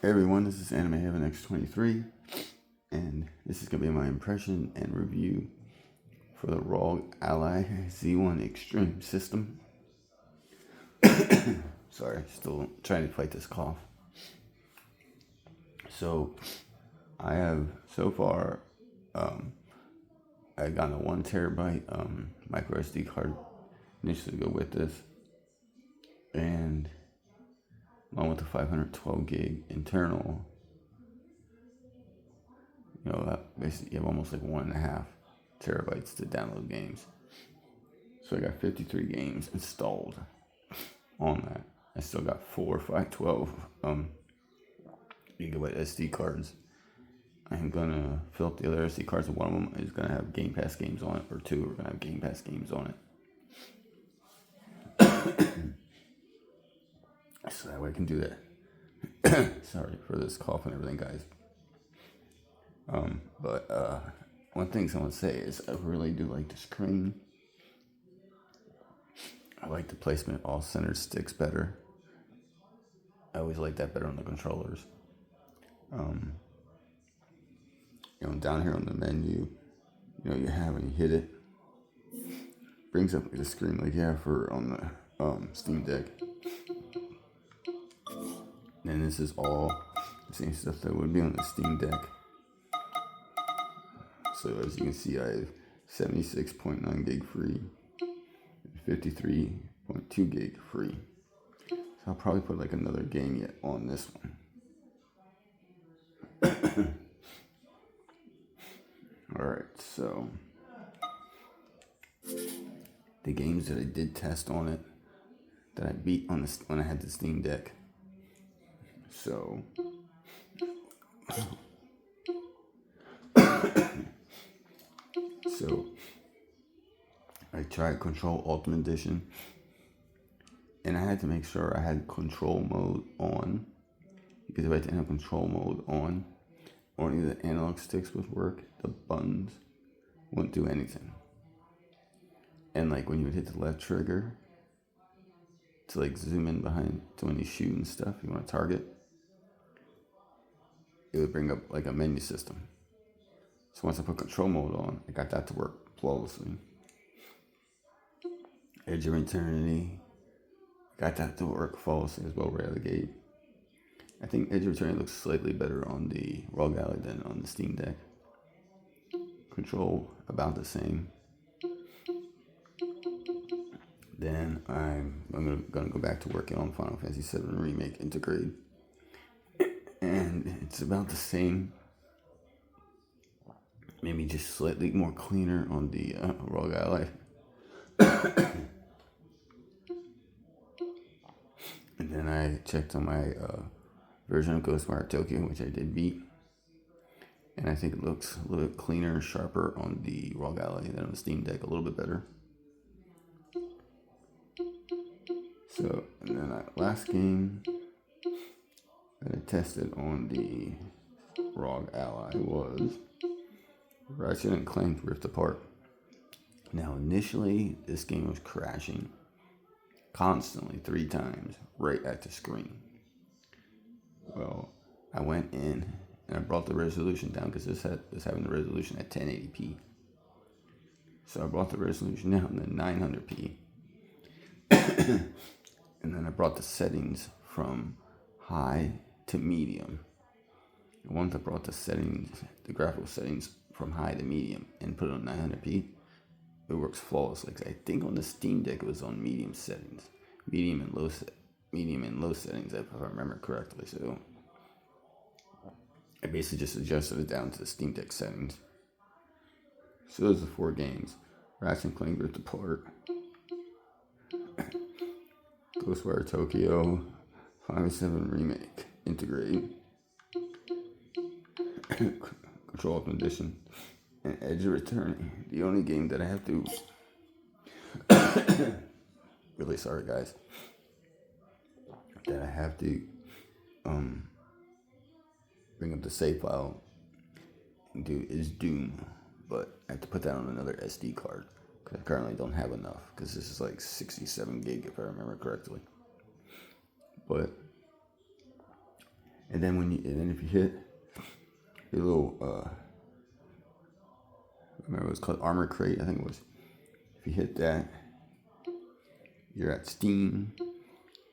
Hey everyone, this is Anime Heaven X23, and this is going to be my impression and review for the ROG Ally Z1 Extreme system. Sorry, still trying to fight this cough. So, I have so far, I got a 1 terabyte micro SD card initially to go with this, and along with the 512 gig internal. Basically you have almost like 1.5 terabytes to download games. So I got 53 games installed on that. I still got 4 512 gigabyte SD cards. I'm gonna fill up the other SD cards, and one of them is gonna have Game Pass games on it, or 2 are gonna have Game Pass games on it. So that way I can do that. Sorry for this cough and everything, guys. But one thing I want to say is I really do like the screen. I like the placement of all center sticks better. I always like that better on the controllers. Down here on the menu, you have when you hit it, brings up the screen like you have for on the Steamdeck. And this is all the same stuff that would be on the Steamdeck. So as you can see, I have 76.9 gig free, 53.2 gig free. So I'll probably put like another game yet on this one. Alright, so the games that I did test on it, that I beat on this when I had the Steamdeck. So I tried Control Ultimate Edition, and I had to make sure I had control mode on, because if I didn't have control mode on, only the analog sticks would work. The buttons wouldn't do anything. And like when you would hit the left trigger to like zoom in behind to when you shoot and stuff, you want to target, it would bring up like a menu system. So once I put control mode on, I got that to work flawlessly. Edge of Eternity, got that to work flawlessly as well right out of the gate. I think Edge of Eternity looks slightly better on the ROG Ally than on the Steamdeck. Control about the same. Then I'm gonna go back to working on Final Fantasy VII Remake Integrate, and it's about the same. Maybe just slightly more cleaner on the ROG Ally. And then I checked on my version of Ghostwire Tokyo, which I did beat. And I think it looks a little bit cleaner, sharper on the ROG Ally than on the Steamdeck, a little bit better. So, and then that last game that I tested on the ROG Ally was Ratchet and Clank Rift Apart. Now, initially, this game was crashing constantly 3 times right at the screen. Well, I went in and I brought the resolution down, because this having the resolution at 1080p. So I brought the resolution down to 900p. And then I brought the settings from high to medium. And once I brought the graphical settings from high to medium and put it on 900p, it works flawlessly. I think on the Steamdeck it was on medium settings, medium and low settings, if I remember correctly. So I basically just adjusted it down to the Steamdeck settings. So those are 4 games: Ratchet and Clank Rift Apart, Ghostwire Tokyo, Final Fantasy VII Remake Integrate, Control Ultimate Edition, and Edge of Eternity. The only game that I have to really sorry guys, that I have to bring up the save file and do is Doom, but I have to put that on another SD card, because I currently don't have enough, because this is like 67 gig if I remember correctly. And then if you hit your little, remember it was called Armor Crate, I think it was. If you hit that, you're at Steam,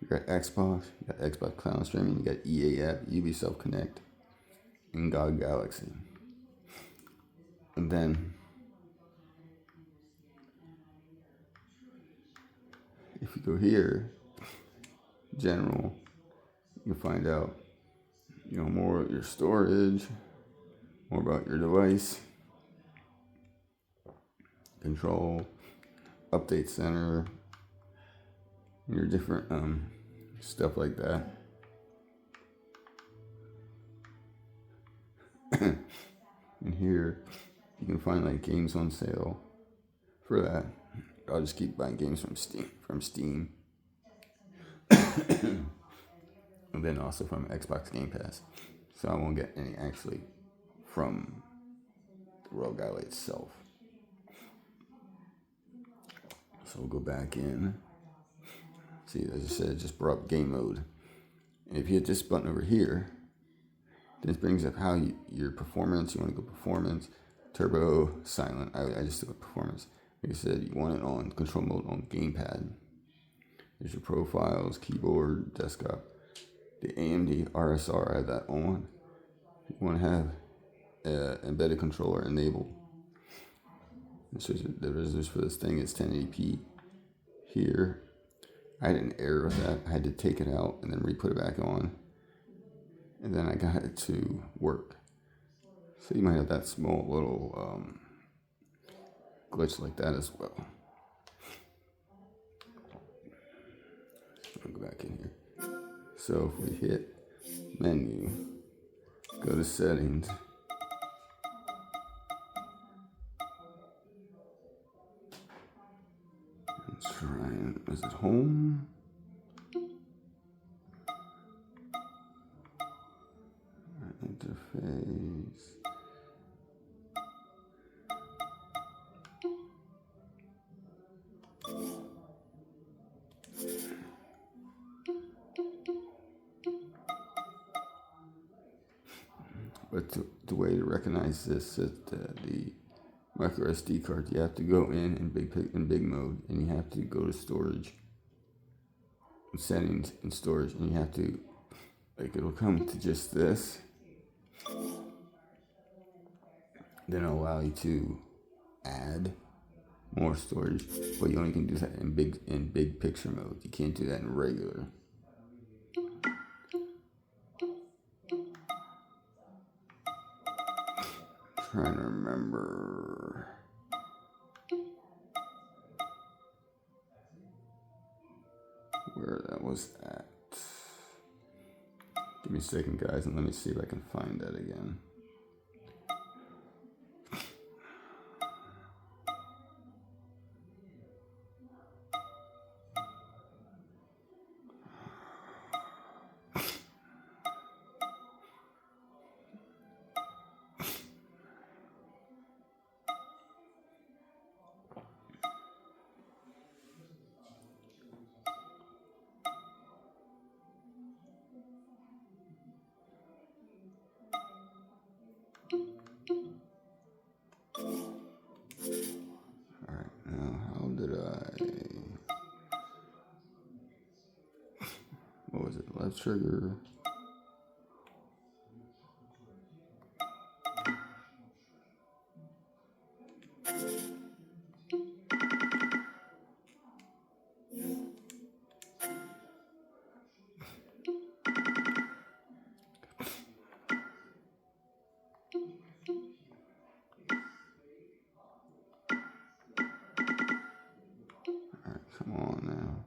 you're at Xbox, you got Xbox Cloud Streaming, you got EA app, Ubisoft Connect, and God Galaxy. And then if you go here, general, you'll find out, more of your storage, more about your device, control, update center, your different stuff like that. And here you can find like games on sale for that. I'll just keep buying games from Steam. And then also from Xbox Game Pass. So I won't get any actually from the Rogue Ally itself. So we'll go back in. See, as I said, it just brought up game mode. And if you hit this button over here, this brings up how your performance. You want to go performance, turbo, silent. I just did performance. Like I said, you want it on control mode on gamepad. There's your profiles, keyboard, desktop. The AMD RSR, I have that on. You want to have an embedded controller enabled. It shows you the resolution for this thing is 1080p. Here, I had an error with that. I had to take it out and then re-put it back on. And then I got it to work. So you might have that small little glitch like that as well. I'll go back in here. So if we hit menu, go to settings, let's try it. Is it home? Interface. But the way to recognize this is the micro SD card. You have to go in big mode, and you have to go to storage, settings, and storage, and you have to, it'll come to just this. Then it'll allow you to add more storage, but you only can do that in big picture mode. You can't do that in regular. Trying to remember where that was at. Give me a second, guys, and let me see if I can find that again. What was it? Left trigger. Alright, come on now.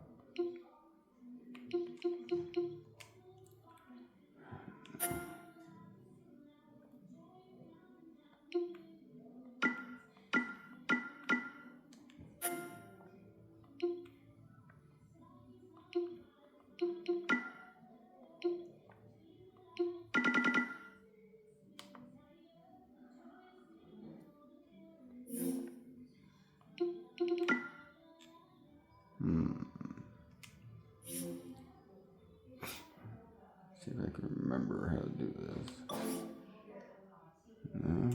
See if I can remember how to do this. No.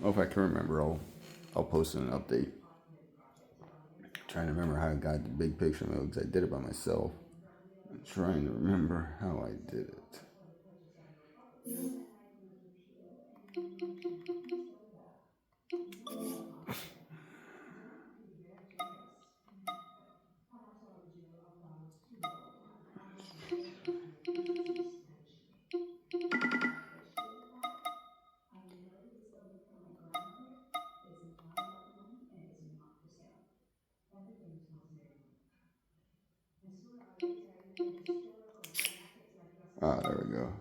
Oh, if I can remember, I'll post an update. Trying to remember how I got the big picture mode because I did it by myself. I'm trying to remember how I did it. Ah, there we go.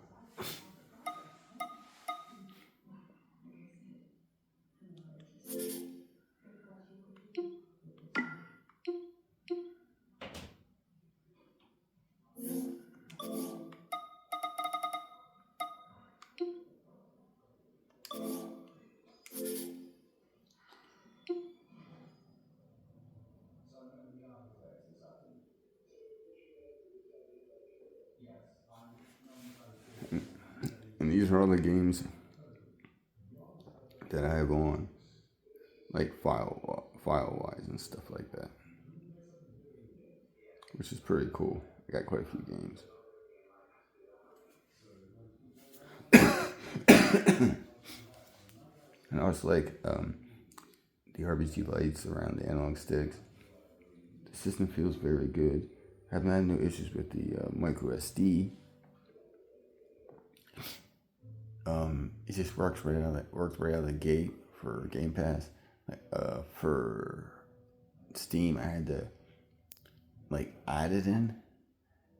And these are all the games that I have on, like file-wise and stuff like that, which is pretty cool. I got quite a few games. And I also like the RBG lights around the analog sticks. The system feels very good. I haven't had no issues with the micro SD. It just works right out of the gate for Game Pass. For Steam, I had to add it in,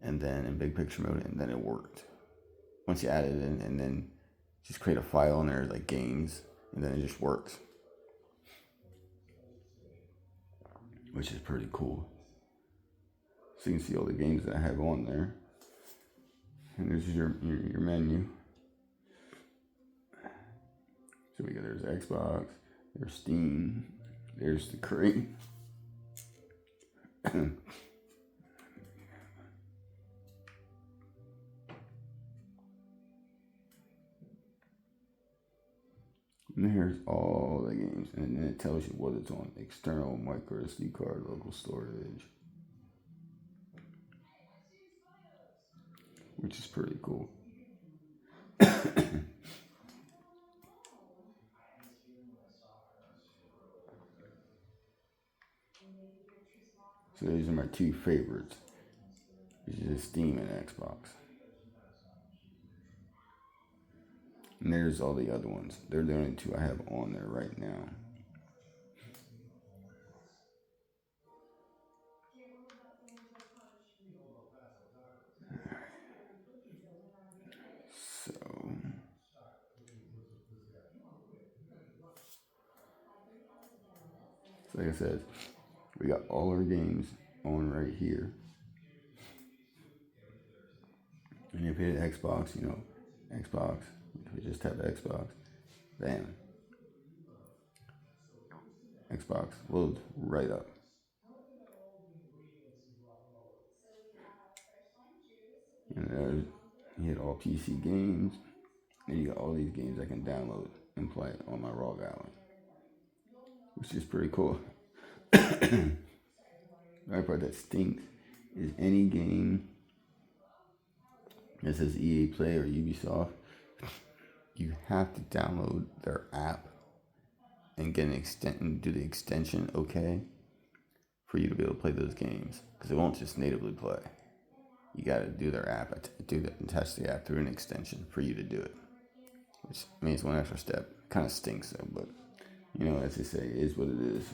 and then in big picture mode, and then it worked. Once you add it in, and then just create a file in there like games, and then it just works, which is pretty cool. So you can see all the games that I have on there, and there's your menu. So there's Xbox, there's Steam, there's the crate. And here's all the games, and then it tells you what it's on: external micro SD card, local storage, which is pretty cool. So these are my two favorites, which is Steam and Xbox. And there's all the other ones. They're the only two I have on there right now. So, like I said, we got all our games on right here. And if you hit Xbox, Xbox, if we just tap Xbox, bam. Xbox loads right up. And there's, you hit all PC games, and you got all these games I can download and play on my ROG Ally, which is pretty cool. The other part that stinks is any game that says EA Play or Ubisoft, you have to download their app and get and do the extension okay for you to be able to play those games, because it won't just natively play. You got to do their app, attach the app through an extension for you to do it, which means one extra step. Kind of stinks though, but as they say, it is what it is.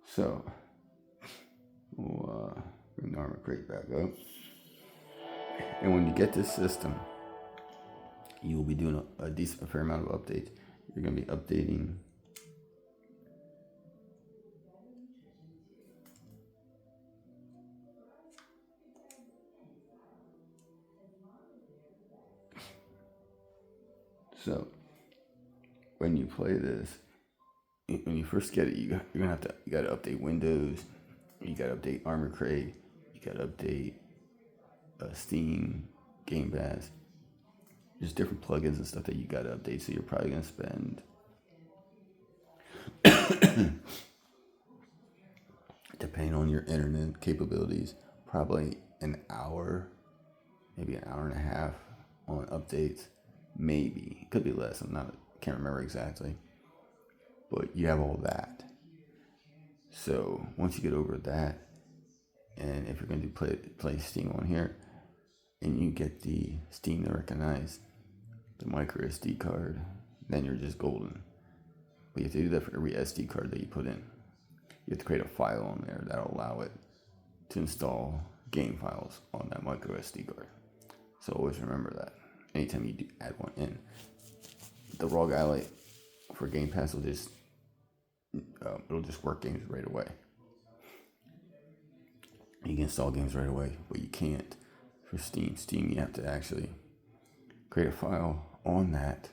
So we'll bring the armor crate back up, and when you get this system, you will be doing a fair amount of updates. You're going to be updating So when you play this, when you first get it, you got to update Windows, you got to update Armor Crate, you got to update Steam, Game Pass. There's different plugins and stuff that you got to update. So you're probably gonna spend, depending on your internet capabilities, probably an hour, maybe an hour and a half on updates. Maybe it could be less. Can't remember exactly. But you have all that. So once you get over that, and if you're going to play Steam on here, and you get the Steam to recognize the micro SD card, then you're just golden. But you have to do that for every SD card that you put in. You have to create a file on there that'll allow it to install game files on that micro SD card. So always remember that anytime you do add one in. The ROG Ally for Game Pass will just it'll just work games right away. You can install games right away, but you can't for Steam. Steam, you have to actually create a file on that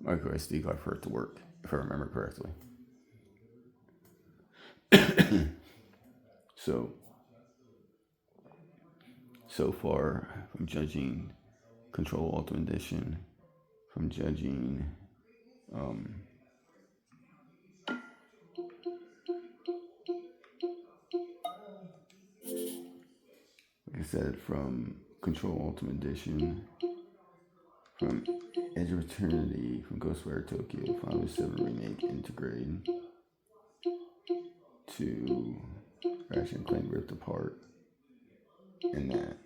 micro SD card for it to work, if I remember correctly. So far, from judging Control Ultimate Edition, from judging like I said, from Control Ultimate Edition, from Edge of Eternity, from Ghostwire Tokyo, Final 7 Remake Integrate, to Ratchet and Clank Rift Apart, and that.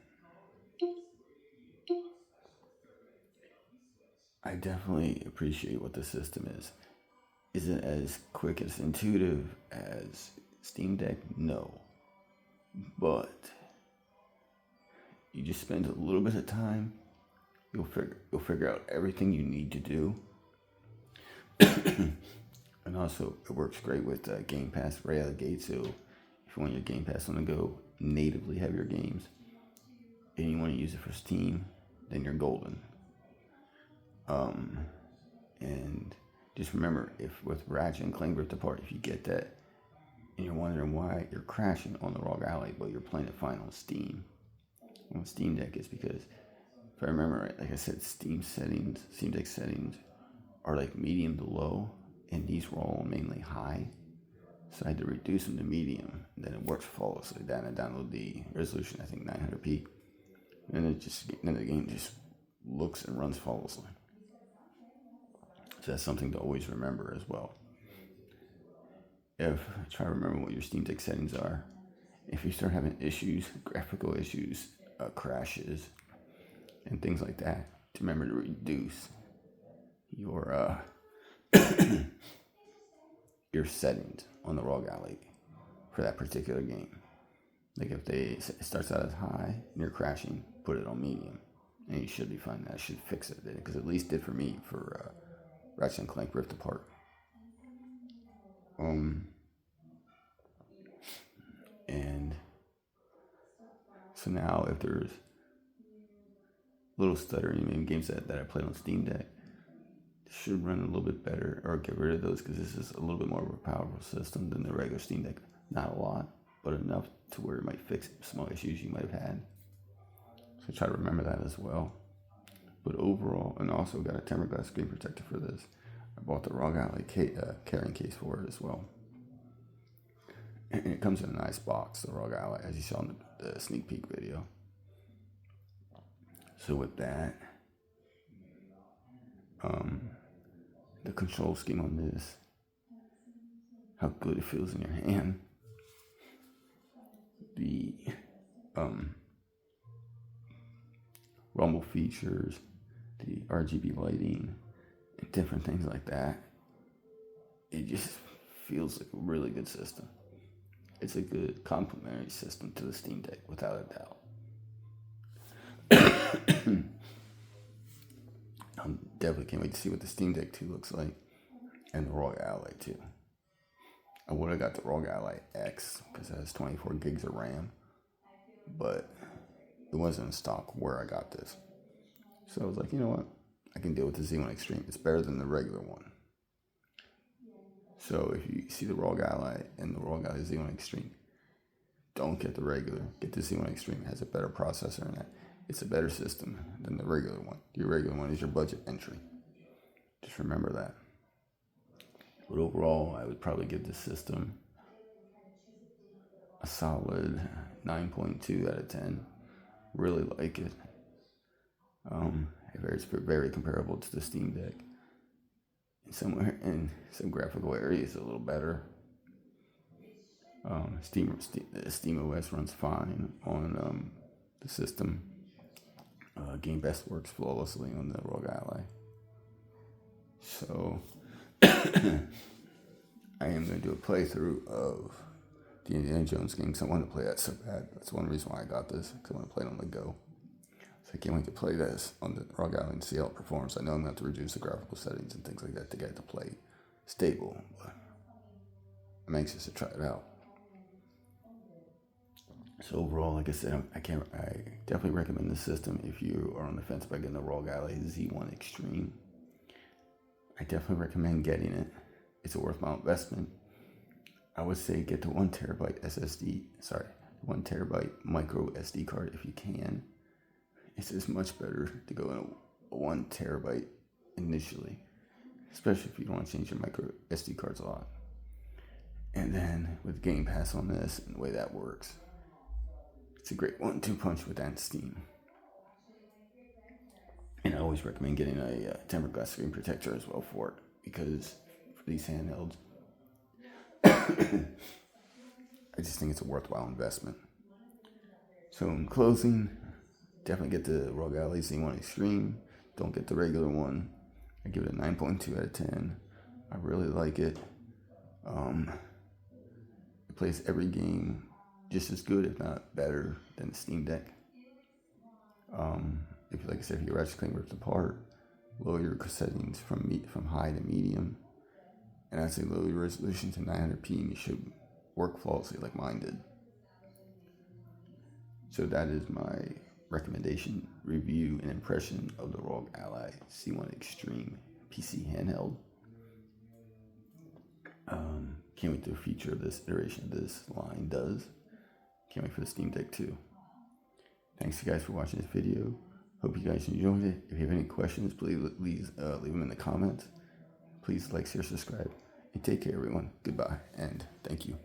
I definitely appreciate what the system is. Is it as quick, as intuitive as Steamdeck? No. But you just spend a little bit of time, you'll figure out everything you need to do. And also, it works great with Game Pass right out of the gate. So if you want your Game Pass on the go, natively have your games, and you want to use it for Steam, then you're golden. And just remember, if with Ratchet and Clank Rift Apart, if you get that, and you're wondering why you're crashing on the ROG Ally, but you're playing it fine on Steam, on Steamdeck, is because, if I remember right, like I said, Steamdeck settings are like medium to low, and these were all mainly high. So I had to reduce them to medium, and then it works flawlessly. Then I download the resolution, I think 900p, and then the game just looks and runs flawlessly. So that's something to always remember as well. Try to remember what your Steam Deck settings are. If you start having issues, graphical issues, crashes, and things like that, to remember to reduce your your settings on the ROG Ally for that particular game. Like if it starts out as high and you're crashing, put it on medium, and you should be fine. That should fix it, because at least did for me for Ratchet and Clank Rift Apart. And so now, if there's little stuttering in games that I played on Steam Deck, should run a little bit better, or get rid of those, because this is a little bit more of a powerful system than the regular Steam Deck. Not a lot, but enough to where it might fix small issues you might have had. So try to remember that as well. But overall, and also got a tempered glass screen protector for this. I bought the ROG Ally carrying case for it as well. And it comes in a nice box, the ROG Ally, as you saw in the sneak peek video. So with that, the control scheme on this, how good it feels in your hand, the rumble features, the RGB lighting, and different things like that. It just feels like a really good system. It's a good complementary system to the Steam Deck, without a doubt. I definitely can't wait to see what the Steam Deck 2 looks like, and the ROG Ally 2. I would have got the ROG Ally X because it has 24 gigs of RAM, but it wasn't in stock where I got this. So I was like, you know what? I can deal with the Z1 Extreme. It's better than the regular one. So if you see the ROG Ally and the ROG Ally Z1 Extreme, don't get the regular. Get the Z1 Extreme. It has a better processor in it. It's a better system than the regular one. Your regular one is your budget entry. Just remember that. But overall, I would probably give this system a solid 9.2 out of 10. Really like it. It's very comparable to the Steamdeck. In some graphical areas, a little better. Steam OS runs fine on the system. Game Best works flawlessly on the ROG Ally. So I am going to do a playthrough of the Indiana Jones game because I want to play that so bad. That's one reason why I got this, because I want to play it on the go. So I can't wait to play this on the ROG Ally and see how it performs. I know I'm going to have to reduce the graphical settings and things like that to get it to play stable, but I'm anxious to try it out. So overall, like I said, I definitely recommend this system if you are on the fence about getting the ROG Ally Z1 Extreme. I definitely recommend getting it. It's a worthwhile investment. I would say get the 1 terabyte micro SD card if you can. It's just much better to go in a 1 terabyte initially, especially if you don't want to change your micro SD cards a lot. And then with Game Pass on this and the way that works, it's a great 1-2 punch with that Steam. And I always recommend getting a tempered glass screen protector as well for it, because for these handhelds, I just think it's a worthwhile investment. So in closing, definitely get the ROG Ally Z1 Extreme. Don't get the regular one. I give it a 9.2 out of 10. I really like it. It plays every game just as good, if not better, than the Steamdeck. Like I said, if your ratchet clank rips apart, lower your settings from high to medium, and I'd say lower your resolution to 900p, and you should work flawlessly like mine did. So that is my recommendation, review, and impression of the ROG Ally C1 Extreme PC handheld. Can't wait to feature this iteration of this line does. Can't wait for the Steamdeck too. Thanks you guys for watching this video. Hope you guys enjoyed it. If you have any questions, please leave them in the comments. Please like, share, subscribe, and take care, everyone. Goodbye, and thank you.